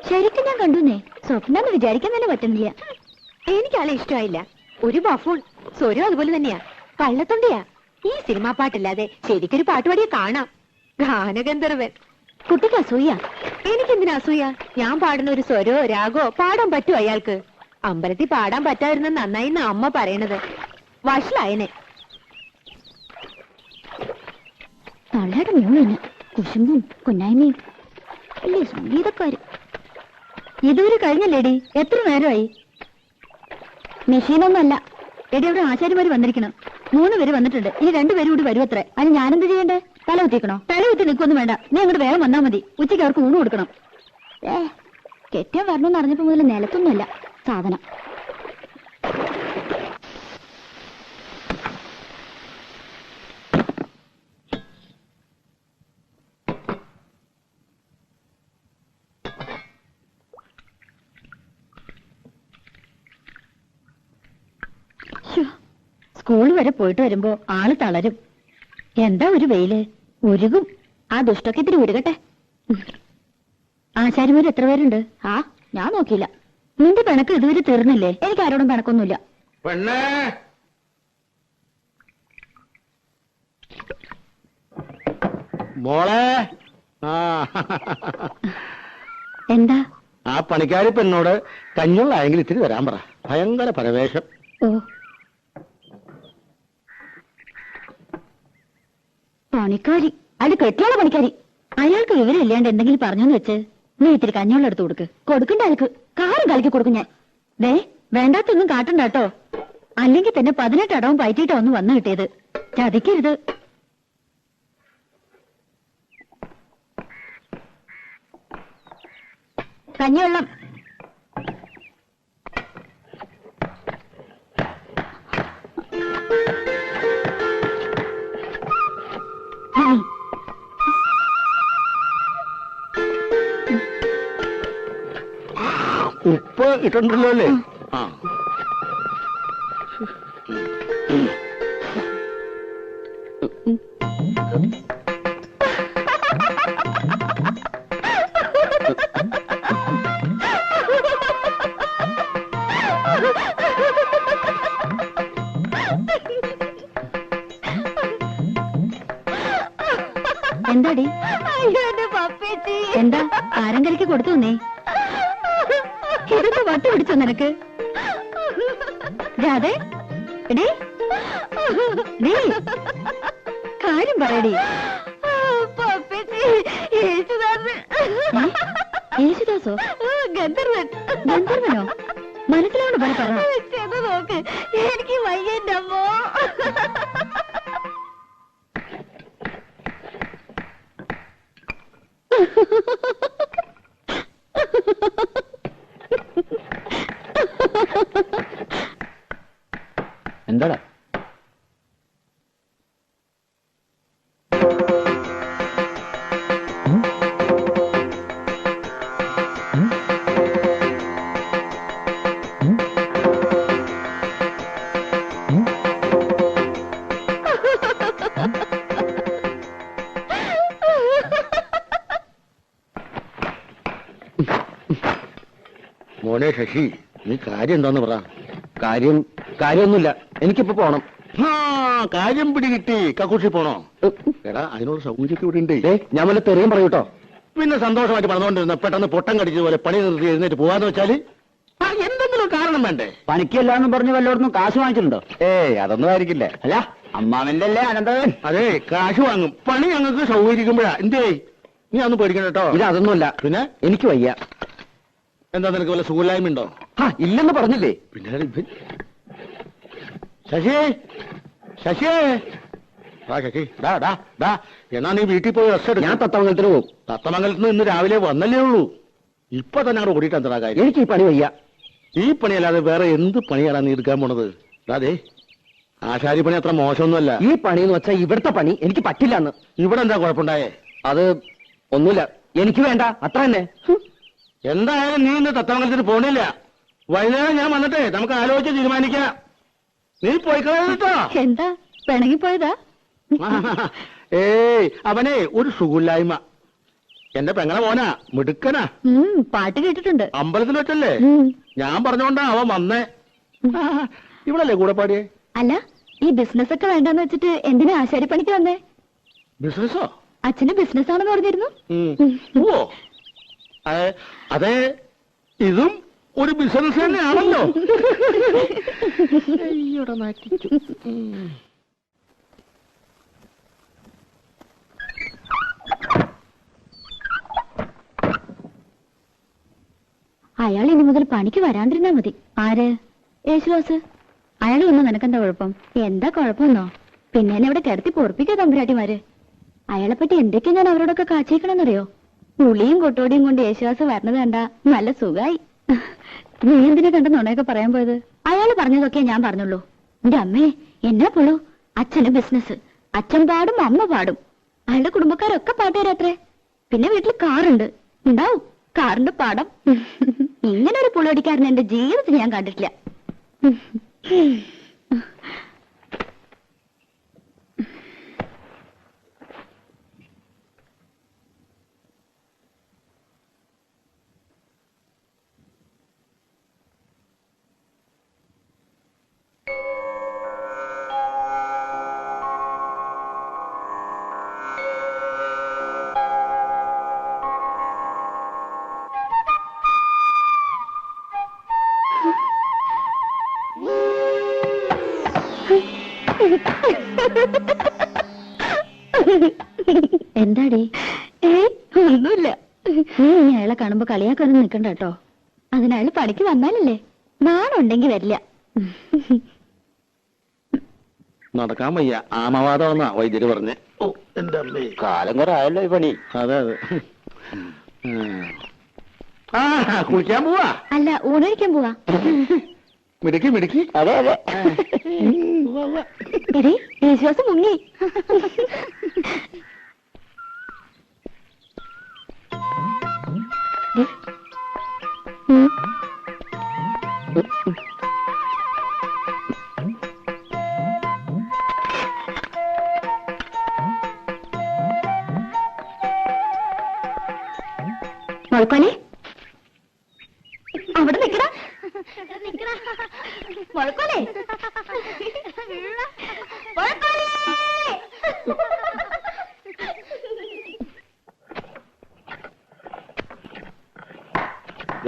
ശരിക്കും ഞാൻ കണ്ടുന്നേ. സ്വപ്നം വിചാരിക്കാൻ തന്നെ പറ്റുന്നില്ല. എനിക്കാളെ ഇഷ്ടമായില്ല. ഒരു ബഫൂൺ. സ്വരം അതുപോലെ തന്നെയാ. കള്ളത്തൊണ്ടിയാ. ഈ സിനിമാ പാട്ടില്ലാതെ ശരിക്കൊരു പാട്ടുപാടിയെ കാണാം. ഗാനഗന്ധർവൻ. കുട്ടിക്ക് അസൂയ. എനിക്കെന്തിനാ അസൂയ? ഞാൻ പാടുന്ന ഒരു സ്വരോ രാഗോ പാടാൻ പറ്റുമോ അയാൾക്ക്? അമ്പലത്തിൽ പാടാൻ പറ്റാതിരുന്ന നന്നായി അമ്മ പറയണത്. വഷളായനെ. തള്ളയുടെ മൂന്ന് കുശുമ്പും കുന്നായ്മയും അല്ലേ സംഗീതക്കാര്. ഇതുവരെ കഴിഞ്ഞല്ലേടി? എത്ര നേരമായി? മെഷീനൊന്നുമല്ല എടി. അവിടെ ആശാരിമാര് വന്നിരിക്കണം. 3 പേര് വന്നിട്ടുണ്ട്. ഇനി 2 പേരും കൂടി വരും അത്രേ. അതിന് ഞാനെന്ത് ചെയ്യണ്ടേ? തല കുത്തിക്കണോ? തല കുത്തി നിൽക്കൊന്നും വേണ്ട. നീ അങ്ങോട്ട് വേഗം വന്നാൽ മതി. ഉച്ചയ്ക്ക് അവർക്ക് ഊണ് കൊടുക്കണം. കെട്ടിയാൻ വരണമെന്ന് അറിഞ്ഞപ്പോ മുതൽ നിലത്തൊന്നുമല്ല സാധനം. സ്കൂൾ വരെ പോയിട്ട് വരുമ്പോ ആള് തളരും. എന്താ ഒരു വെയില്. ഉരുകും. ആ ദുഷ്ടൊക്കെ ഇത്തിരി ഉരുകട്ടെ. ആശാരിമാര് എത്ര പേരുണ്ട്? ഞാൻ നോക്കിയില്ല. നിന്റെ പിണക്ക് ഇതുവരെ തീർന്നില്ലേ? എനിക്ക് ആരോടും പിണക്കൊന്നുമില്ല. മോളെ, എന്താ? ആ പണിക്കാരി പെണ്ണോട് കഞ്ഞുള്ളായെങ്കിൽ ഇത്തിരി വരാൻ പറ. ഭയങ്കര പരവേശം. ഓ, പണിക്കാരി? അത് കെട്ടിയുള്ള പണിക്കാരി. അയാൾക്ക് വിവരം ഇല്ലാണ്ട് എന്തെങ്കിലും പറഞ്ഞെന്ന് വെച്ച് നീ ഇത്തിരി കഞ്ഞോളം എടുത്ത് കൊടുക്കണ്ട. അയാൾക്ക് കാറും കളിക്ക് കൊടുക്കും ഞാൻ. ദേ, വേണ്ടാത്തൊന്നും കാട്ടണ്ട കേട്ടോ. അല്ലെങ്കിൽ തന്നെ 18 അടവും പയറ്റിയിട്ടാ ഒന്ന് വന്നു കിട്ടിയത്. ചതിക്കരുത്. കഞ്ഞിവെള്ളം. ഉപ്പ് ഇട്ടുണ്ടല്ലോ അല്ലേ? ആ, എന്താടി? എന്താ ആരം കലക്കി കൊടുത്തു നീ? ഇതൊക്കെ വട്ട് പിടിച്ചോ നിനക്ക്? രാധേ, കാര്യം പറയടി. യേശുദാസോ? ഗന്ധർവനോ? മനസ്സിലാവണ പോലെ പറ. നോക്ക്, എനിക്ക് വയ്യന്റെ അമ്മോ. എന്താടാ? മോനെ ശശി, നീ കാര്യം എന്താന്ന് പറ. കാര്യമൊന്നുമില്ല. എനിക്കിപ്പോ പോണം. കാര്യം പിടികിട്ടി. കക്കൂഷി പോണോ? എടാ, അതിനുള്ള സൗകര്യമൊക്കെ ഇവിടെ ഉണ്ട്. ഞാൻ വല്ല തെറിയും പറയൂട്ടോ. പിന്നെ സന്തോഷമായിട്ട് പറഞ്ഞുകൊണ്ടിരുന്ന പെട്ടെന്ന് പൊട്ടം കടിച്ചതുപോലെ പണി നിർത്തി എഴുന്നേറ്റ് പോവാന്ന് വെച്ചാല് എന്തെങ്കിലും കാരണം വേണ്ടേ? പണിക്കല്ലാന്ന് പറഞ്ഞ് വല്ലോടൊന്നും കാശ് വാങ്ങിച്ചിട്ടുണ്ടോ? അതൊന്നും ആയിരിക്കില്ല. അല്ല, അമ്മാവന്റെ അല്ലേ അനന്തവൻ? അതെ, കാശ് വാങ്ങും. പണി ഞങ്ങൾക്ക് സൗകര്യക്കുമ്പോഴാ. എന്തേ, നീ അതൊന്നും പേടിക്കണം കേട്ടോ. ഇത് അതൊന്നുമല്ല. പിന്നെ എനിക്ക് വയ്യ. എന്താ, നിനക്ക് വല്ല സുഖമില്ലായ്മ ഉണ്ടോ? ഇല്ലെന്ന് പറഞ്ഞില്ലേ? പിന്നെ ശശി, ശശി, ശശി, എന്നാ നീ വീട്ടിൽ പോയി റെസ്റ്റ് എടുക്കും. ഞാൻ തത്തമംഗലത്തിന് പോകും. തത്തമംഗലത്ത് നിന്ന് ഇന്ന് രാവിലെ വന്നല്ലേ ഉള്ളൂ. ഇപ്പൊ തന്നെ അവിടെ ഓടിയിട്ട് എന്താ കാര്യം? എനിക്ക് ഈ പണി വയ്യ. ഈ പണിയല്ലാതെ വേറെ എന്ത് പണിയാണ് നീ എടുക്കാൻ പോണത്? അതെ, ആശാരി പണി അത്ര മോശമൊന്നുമല്ല. ഈ പണി എന്ന് വെച്ചാൽ ഇവിടുത്തെ പണി എനിക്ക് പറ്റില്ലെന്ന്. ഇവിടെ എന്താ കുഴപ്പമുണ്ടായേ? അത് ഒന്നുമില്ല, എനിക്ക് വേണ്ട, അത്ര തന്നെ. എന്തായാലും നീ ഇന്ന് തത്തമംഗലത്തിന് പോണില്ല. വൈകുന്നേരം ഞാൻ വന്നിട്ടേ നമുക്ക് ആലോചിച്ച് തീരുമാനിക്കാം. നീ പോയിക്കോട്ടോ. എന്താ പിണങ്ങിപ്പോയതാ? ഏയ്, അവനെ ഒരു സുഖമില്ലായ്മ. എന്റെ പെങ്ങളെ മോനാ, മിടുക്കനാ. പാട്ട് കേട്ടിട്ടുണ്ട്. അമ്പലത്തിൽ വെച്ചല്ലേ? ഞാൻ പറഞ്ഞോണ്ടാ അവൻ വന്നേ. ആ, ഇവളല്ലേ കൂടെ പാടിയേ? അല്ല, ഈ ബിസിനസ് ഒക്കെ വേണ്ടെന്ന് വെച്ചിട്ട് എന്തിനാ ആശാരിപ്പണിക്ക് വന്നേ? ബിസിനസ്സോ? അച്ഛന് ബിസിനസ് ആണെന്ന് പറഞ്ഞിരുന്നു. ഓ അതെ, ഇതും ഒരു ബിസിനസ് തന്നെയാണല്ലോ. അയാൾ ഇനി മുതൽ പണിക്ക് വരാണ്ടിരുന്നാ മതി. ആര്? യേശുദാസ്. അയാൾ വന്നു നിനക്കെന്താ കുഴപ്പം? എന്താ കുഴപ്പമെന്നോ? പിന്നെ എന്നെ ഇവിടെ കിടത്തി പൊറപ്പിക്കാ തമ്പുരാട്ടിമാര്. അയാളെപ്പറ്റി എന്തൊക്കെയാ ഞാൻ അവരോടൊക്കെ കാച്ചേക്കണമെന്നറിയോ? പുളിയും കൊട്ടോടിയും കൊണ്ട് യേശുദാസ് വരണത് കണ്ടാ നല്ല സുഖായി. നീ എന്തിനാ കണ്ട നുണയൊക്കെ പറയാൻ പോയത്? അയാൾ പറഞ്ഞതൊക്കെ ഞാൻ പറഞ്ഞുള്ളൂ. എന്റെ അമ്മേ, എന്നാ പുള്ളു. അച്ഛന് ബിസിനസ്, അച്ഛൻ പാടും അമ്മ പാടും. അയാളുടെ കുടുംബക്കാരൊക്കെ പാട്ടുകാരത്രേ. പിന്നെ വീട്ടിൽ കാറുണ്ട്, ഉണ്ടാവും കാറിന്റെ പാടം. ഇങ്ങനെ ഒരു പുളിയടിക്കാരൻ എന്റെ ജീവിതത്തിൽ ഞാൻ കണ്ടിട്ടില്ല. എന്താടി? ഒന്നുമില്ല. നീ ഇനി അയാളെ കാണുമ്പോ കളിയാക്കൊന്നും നിക്കണ്ട കേട്ടോ. അതിനയാള് പണിക്ക് വന്നാലല്ലേ. നാണുണ്ടെങ്കി വരില്ല. നടക്കാൻ വയ്യ, ആമവാദമെന്നാ വൈദ്യര് പറഞ്ഞേ. ഓ എന്റെ അമ്മേ, കാലം കുറെ ആയല്ലോ ഈ പണി. അതെ അതെ. ആ കുളിക്കാൻ പോവാ? അല്ല, ഊണഴിക്കാൻ പോവാ. മിടുക്കി മിടുക്കി. അതെ അതെ. എടി, യേശുദാസ് മുങ്ങി. മുഴക്കോലെ, അവിടെ നിക്കടാ. മുഴക്കോലെ, മുഴക്കോലെ.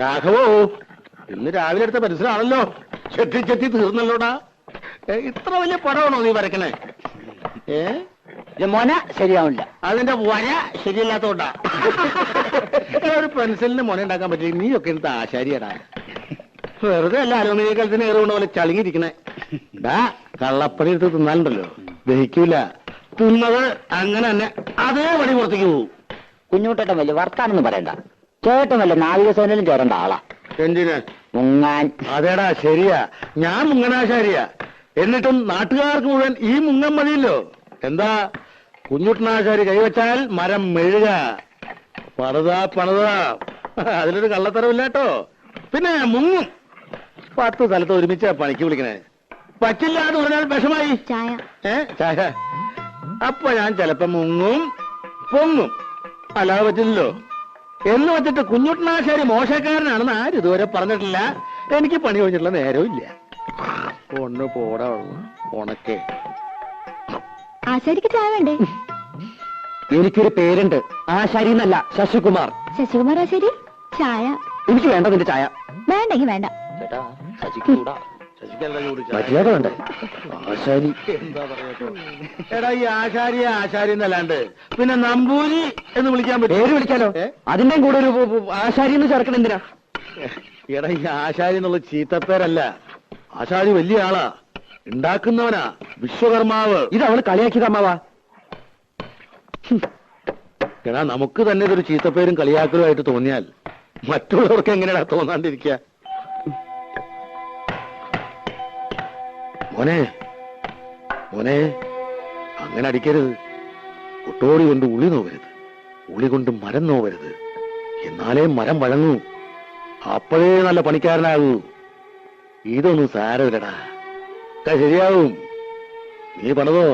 രാഘവോ, ഇന്ന് രാവിലെ എടുത്ത പരിസരമാണല്ലോ. ചെത്തി ചെത്തി തീർന്നല്ലോടാ. ഇത്ര വലിയ പടമാണോ നീ വരക്കണേ? മോന ശരിയാവില്ല. അതിന്റെ വര ശരിയല്ലാത്തോണ്ടാ. ഒരു പെൻസിലിന് മുന ഉണ്ടാക്കാൻ പറ്റില്ല. നീയൊക്കെ എടുത്ത ആശാരിയടാ. വെറുതെ അല്ല അലുമിനിയ കലത്തിന് ഏറുകൊണ്ട് പോലെ ചളിങ്ങിരിക്കണേ. ഡാ, കള്ളപ്പണി എടുത്ത് തിന്നാലുണ്ടല്ലോ, ദഹിക്കൂല. തിന്നത് അങ്ങനെ തന്നെ അതേപടി പുറത്തേക്ക് പോകും. കുഞ്ഞുട്ടേട്ടൻ വലിയ വർത്താനൊന്നും പറയണ്ട. ചേട്ടൻ വല്ല നാവികസേനയിലും ചേരേണ്ട ആളാ. എന്തിന്? മുങ്ങാൻ. അതേടാ, ശരിയാ. ഞാൻ മുങ്ങനാശാരിയാ. എന്നിട്ടും നാട്ടുകാർക്ക് മുഴുവൻ ഈ മുങ്ങൻ മതിയല്ലോ. എന്താ, കുഞ്ഞുട്ടനാശാരി കൈവച്ചാൽ മരം മെഴുക. പണിത അതിലൊരു കള്ളത്തരമില്ലാട്ടോ. പിന്നെ മുങ്ങും. 10 സ്ഥലത്ത് ഒരുമിച്ച് പണിക്ക് വിളിക്കണേ. പറ്റില്ല എന്ന് പറഞ്ഞാൽ വിഷമായി. ചായ. ചായ. അപ്പൊ ഞാൻ ചിലപ്പോ മുങ്ങും പൊങ്ങും. അല്ലാതെ പറ്റില്ലല്ലോ. എന്ന് വെച്ചിട്ട് കുഞ്ഞുട്ടനാശാരി മോശക്കാരനാണെന്ന് ആരും ഇതുവരെ പറഞ്ഞിട്ടില്ല. എനിക്ക് പണി കഴിഞ്ഞിട്ടുള്ള നേരവും ഇല്ല. ഒന്ന് പോടാ ഉണക്കേ. ആശാരിക്ക് ചായ വേണ്ടേ? എനിക്കൊരു പേരുണ്ട്, ആശാരി എന്നല്ല, ശശികുമാർ. ശശികുമാർ ആശാരി, ചായ. എനിക്ക് വേണ്ട നിന്റെ ചായ. വേണ്ടെങ്കി വേണ്ട. മര്യാദ വേണ്ട. ആശാരി എന്താ പറയാ? എടാ, ഈ ആശാരിയെ ആശാരി എന്നല്ലാണ്ട് പിന്നെ നമ്പൂരി എന്ന് വിളിക്കാൻ പറ്റും? പേര് വിളിക്കാലോ. അതിന്റെ കൂടെ ഒരു ആശാരി എന്ന് ചേർക്കണം എന്തിനാ? എടാ, ഈ ആശാരി എന്നുള്ള ചീത്തപ്പേരല്ല. ആശാരി വലിയ ആളാ, ഉണ്ടാക്കുന്നവനാ, വിശ്വകർമാവ്. ഇത് അവള് കളിയാക്കിയത് അമ്മാവാ. എടാ, നമുക്ക് തന്നെ ഇതൊരു ചീത്തപ്പേരും കളിയാക്കലുമായിട്ട് തോന്നിയാൽ മറ്റുള്ളവർക്ക് എങ്ങനെയാ തോന്നാണ്ടിരിക്കുക? മോനെ മോനെ, അങ്ങനെ അടിക്കരുത്. ഒട്ടോടി കൊണ്ട് ഉളി നോവരുത്, ഉളി കൊണ്ട് മരം നോവരുത്. എന്നാലേ മരം വഴങ്ങൂ. അപ്പോഴേ നല്ല പണിക്കാരനാകൂ. ഇതൊന്നും സാരമില്ലടാ, ശരിയാവും. നീ പണിതോ.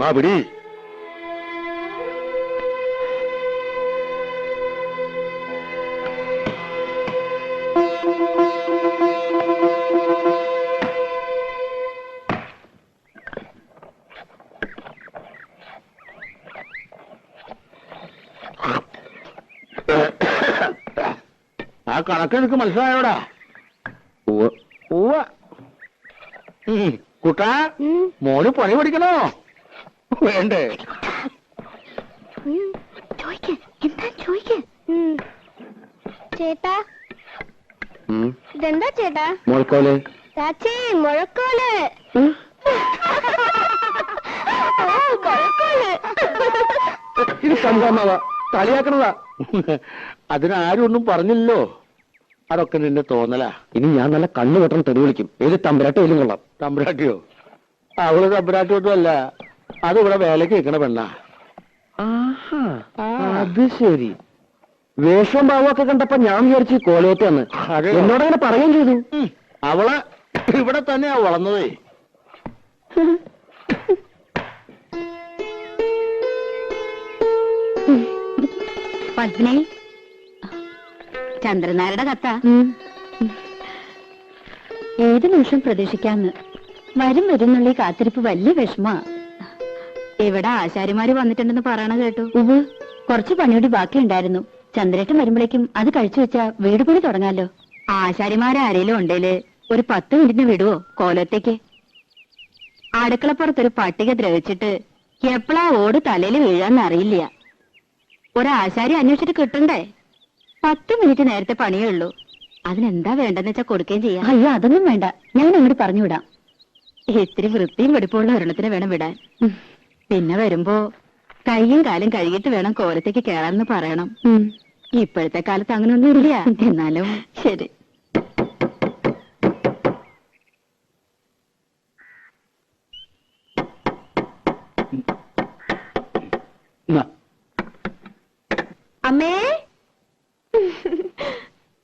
മാ പിടി. ആ കണക്ക് എനിക്ക് മനസ്സിലായോടാ. കുട്ടാ, മോന് പണി പഠിക്കണോ വേണ്ടേ? ചേട്ടാ, ഇതെന്താ ചേട്ടാ? മോൾക്കോല് ചാച്ചി, മുഴക്കോല്. ഇത് സംഭവമാവാ, കളിയാക്കണതാ. അതിനാരും ഒന്നും പറഞ്ഞില്ലല്ലോ. അതൊക്കെ നിന്നെ തോന്നലാ. ഇനി ഞാൻ നല്ല കണ്ണു വെട്ടം തെറി വിളിക്കും. ഏത് തമ്പുരാട്ടിയിലും കൊള്ളാം. തമ്പുരാട്ടിയോ? അവള് തമ്പുരാട്ടിയൊന്നും അല്ല, അതിവിടെ വേലക്ക് നിൽക്കണ പെണ്ണാ. അത് ശരി. വേഷം ഭാവമൊക്കെ കണ്ടപ്പോ ഞാൻ വിചാരിച്ചു കോലയറ്റാന്ന്. എന്നോടങ്ങനെ പറയുകയും ചെയ്തു. അവള് ഇവിടെ തന്നെയാ വളർന്നതേ. പത്മിനി, ചന്ദ്രനാരുടെ കത്ത. ഏത് നിമിഷം പ്രതീക്ഷിക്കാന്ന്. വരും വരുന്നുള്ള ഈ കാത്തിരിപ്പ് വലിയ വിഷമാ. ഇവിടെ ആശാരിമാര് വന്നിട്ടുണ്ടെന്ന് പറയണ കേട്ടു. കുറച്ച് പണിയോടി ബാക്കിയുണ്ടായിരുന്നു. ചന്ദ്രേട്ടൻ വരുമ്പോഴേക്കും അത് കഴിച്ചു വെച്ചാ വീട് പണി തുടങ്ങാലോ. ആശാരിമാരാരേലും ഉണ്ടേല് ഒരു 10 മിനിറ്റിന് വിടുവോ കോലത്തേക്ക്? അടുക്കളപ്പുറത്തൊരു പട്ടിക ദ്രവിച്ചിട്ട് എപ്പോഴാ ഓട് തലയിൽ വീഴാന്ന് അറിയില്ല. ഒരാശാരി അന്വേഷിച്ചിട്ട് കിട്ടണ്ടേ? 10 മിനിറ്റ് നേരത്തെ പണിയേ ഉള്ളൂ. അതിനെന്താ വേണ്ടെന്ന് വെച്ചാ കൊടുക്കുകയും ചെയ്യാം. അയ്യോ, അതൊന്നും വേണ്ട, ഞാൻ അങ്ങോട്ട് പറഞ്ഞുവിടാം. ഇത്തിരി വൃത്തിയും വെടിപ്പുള്ള ഒരെണ്ണത്തിന് വേണം വിടാൻ. പിന്നെ വരുമ്പോ കൈയും കാലും കഴുകിയിട്ട് വേണം കോലത്തേക്ക് കേറാന്ന് പറയണം. ഇപ്പോഴത്തെ കാലത്ത് അങ്ങനെയൊന്നും ഇല്ല. എന്നാലും ശരി. അമ്മേ,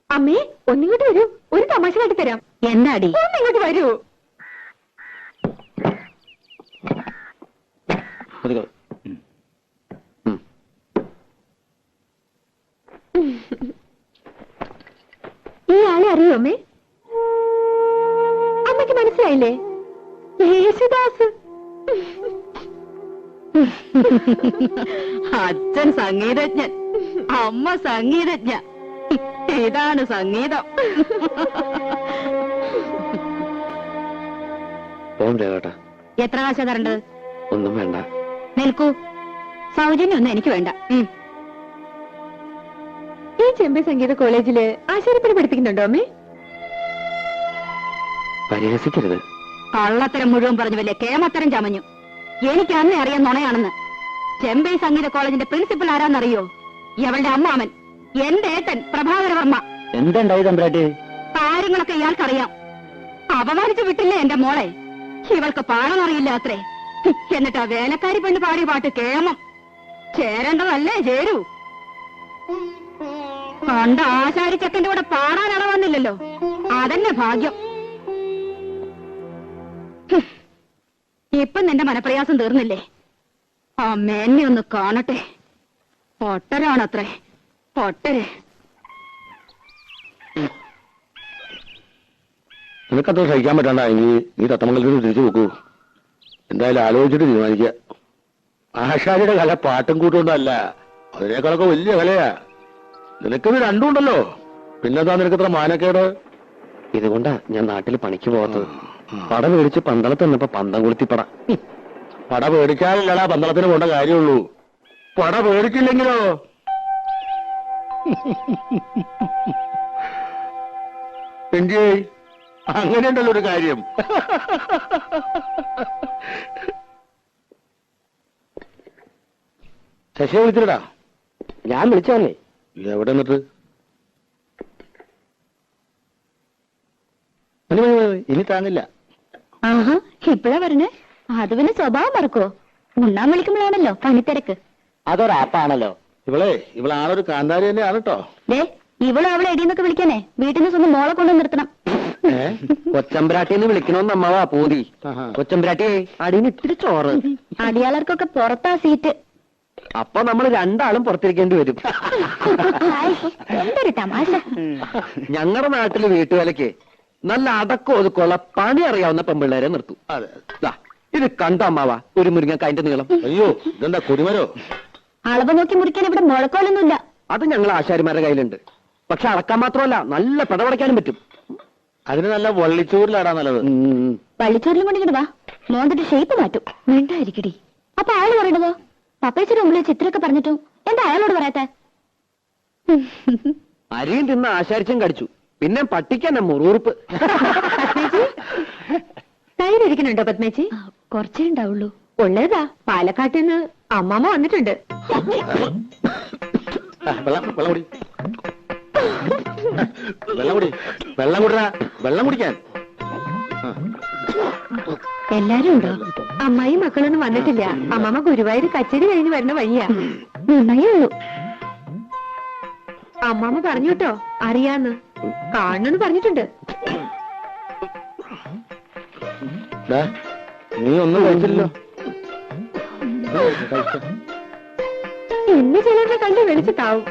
അമ്മേ, ഒന്നിങ്ങോട്ട് വരൂ. ഒരു തമാശ കാട്ടിത്തരാം. എന്താടി? ഒന്നിങ്ങോട്ട് വരൂ. ഈ ആളെ അറിയോ അമ്മേ? അമ്മയ്ക്ക് മനസ്സിലായില്ലേ? യേശുദാസ്. അച്ഛൻ സംഗീതജ്ഞൻ, അമ്മ സംഗീതജ്ഞ. ഇതാണ് സംഗീതം. എത്ര കാശാ തരേണ്ടത്? ഒന്നും വേണ്ട. നിൽക്കൂ. സൗജന്യൊന്നും എനിക്ക് വേണ്ട. ഈ ചെമ്പൈ സംഗീത കോളേജില് ആശാരിപ്പണി പഠിപ്പിക്കുന്നുണ്ടോ അമ്മേ? പരിഹസിക്കരുത്. കള്ളത്തരം മുഴുവൻ പറഞ്ഞു വല്ലേ കേമത്തരം ചമഞ്ഞു. എനിക്ക് അന്നേ അറിയാൻ നുണയാണെന്ന്. ചെമ്പൈ സംഗീത കോളേജിന്റെ പ്രിൻസിപ്പൽ ആരാന്നറിയോ? ഇവളുടെ അമ്മാമൻ, എന്റെ ഏട്ടൻ പ്രഭാകരവർമ്മ. എന്തുണ്ടായി തമ്പ്രാട്ടി? കാര്യങ്ങളൊക്കെ ഇയാൾക്കറിയാം. അപമാനിച്ചു വിട്ടില്ലേ എന്റെ മോളെ? ഇവൾക്ക് പാടാനറിയില്ല അത്രേ. എന്നിട്ട് ആ വേലക്കാരി പെണ്ണ് പാടിയ പാട്ട് കേമം. ചേരേണ്ടതല്ലേ ചേരൂ. കണ്ട ആശാരി ചെക്കന്റെ കൂടെ പാടാൻ അടവന്നില്ലല്ലോ. അതന്നെ ഭാഗ്യം. ഇപ്പൊ നിന്റെ മനപ്രയാസം തീർന്നില്ലേ? അമ്മേന്നെ ഒന്ന് കാണട്ടെ. പൊട്ടരാണത്രേ, പൊട്ടര്. നിനക്കത്ര സഹിക്കാൻ പറ്റണ്ട. നീ തത്തമംഗലത്തിൽ തിരിച്ചു നോക്കൂ. എന്തായാലും ആലോചിച്ചിട്ട് തീരുമാനിക്കുക. ആശാരിയുടെ കല പാട്ടും കൂട്ടുകൊണ്ടല്ല, അതിനേക്കാളൊക്കെ വലിയ കലയാ. നിനക്കിത് രണ്ടുണ്ടല്ലോ. പിന്നെന്താ നിനക്കത്ര മാനക്കേട്? ഇതുകൊണ്ടാ ഞാൻ നാട്ടിൽ പണിക്ക് പോകാത്തത്. പട മേടിച്ച് പന്തളത്ത് നിന്നപ്പോ പന്തം കൊളുത്തിപ്പട. പട പേടിക്കാനില്ലടാ പന്തളത്തിന് പോണ്ട കാര്യമുള്ളൂ. പട പേടിച്ചില്ലെങ്കിലോ? എന്റെ അങ്ങനെയുണ്ടല്ലോ ഒരു കാര്യം. ശശിയെ വിളിച്ചിട്ടാ? ഞാൻ വിളിച്ചതന്നെ. എവിടെ നിന്നിട്ട്? ഇനി താങ്ങില്ല. ആഹാ, ഇപ്പഴാ പറഞ്ഞേ? അത് പിന്നെ സ്വഭാവം മറക്കോ? ഉണ്ണാൻ വിളിക്കുമ്പോഴാണല്ലോ പണിത്തിരക്ക്. അതൊരാപ്പാണല്ലോ. ഇവളാണൊരു കാന്താരി തന്നെയാണ് കേട്ടോ. ദേ, ഇവളും അവളെ എടിയെന്നൊക്കെ വിളിക്കാനേ വീട്ടിൽ നിന്ന് സ്വന്തം മോളെ കൊണ്ടു നിർത്തണം. കൊച്ചമ്പ്രാട്ടിന്ന് വിളിക്കണോന്ന് അമ്മാവാ പൂതി. കൊച്ചമ്പ്രാട്ടിയെ അടിയിൽ ഇത്തിരി ചോറ്. അടിയാളർക്കൊക്കെ പുറത്താ സീറ്റ്. അപ്പൊ നമ്മൾ രണ്ടാളും പുറത്തിരിക്കേണ്ടി വരും. എന്തൊരു തമാശ. ഞങ്ങളുടെ നാട്ടില് വീട്ടുവേലയ്ക്ക് നല്ല അടക്കം ഒതുക്കമുള്ള പണി അറിയാവുന്ന പെമ്പിള്ളേരെ നിർത്തും. ഇത് കണ്ട അമ്മാവാ ഒരു മുരിങ്ങക്കായന്റെ നീളം. അയ്യോ, ഇതെന്താ കൊടിമരോ? അളവ് നോക്കി മുറിക്കാൻ ഇവിടെ മുഴക്കോലൊന്നുമില്ല. അത് ഞങ്ങൾ ആശാരിമാരുടെ കയ്യിലുണ്ട്. പക്ഷെ അളക്കാൻ മാത്രമല്ല നല്ല പിടപടയ്ക്കാനും പറ്റും. അതിന് നല്ല വള്ളിച്ചോറിലാടാ നല്ലത്. പള്ളിച്ചോറിലും കൊണ്ടിങ്ങോട്ട് വാ, മോന്തിട്ട് ഷേപ്പ് മാറ്റും. വേണ്ടായിരിക്കടി. അപ്പൊ അയാൾ പറയണതോ? പപ്പേച്ചിയുടെ മുമ്പിൽ ചിത്രമൊക്കെ പറഞ്ഞിട്ടും എന്താ അയാളോട് പറയാത്തെ? അരിയും തിന്ന് ആശാരിച്ചും കടിച്ചു, പിന്നെ പട്ടിക്കന്നെ മുറുറുപ്പ്. പത്മേച്ചി, തൈരിക്കുന്നുണ്ടോ പത്മേച്ചി? കുറച്ചേ ഉണ്ടാവുള്ളൂ. ഉള്ളതാ, പാലക്കാട്ടിൽ നിന്ന് അമ്മാമ്മ വന്നിട്ടുണ്ട്. വെള്ളം കുടിടാ, വെള്ളം കുടിക്കാൻ. എല്ലാരും ഉണ്ടോ? അമ്മായി മക്കളൊന്നും വന്നിട്ടില്ല. അമ്മാമ്മ ഗുരുവായൂർ കച്ചേരി കഴിഞ്ഞ് വരുന്ന വഴിയാ. നന്നായേ ഉള്ളൂ. അമ്മാമ്മ പറഞ്ഞു കേട്ടോ, അറിയാന്ന് കാണണെന്ന് പറഞ്ഞിട്ടുണ്ട്. നീ ഒന്നും കഴിച്ചില്ലല്ലോ. ഇന്ന് ചിലരുടെ കണ്ട് വിളിച്ചിട്ടാവും.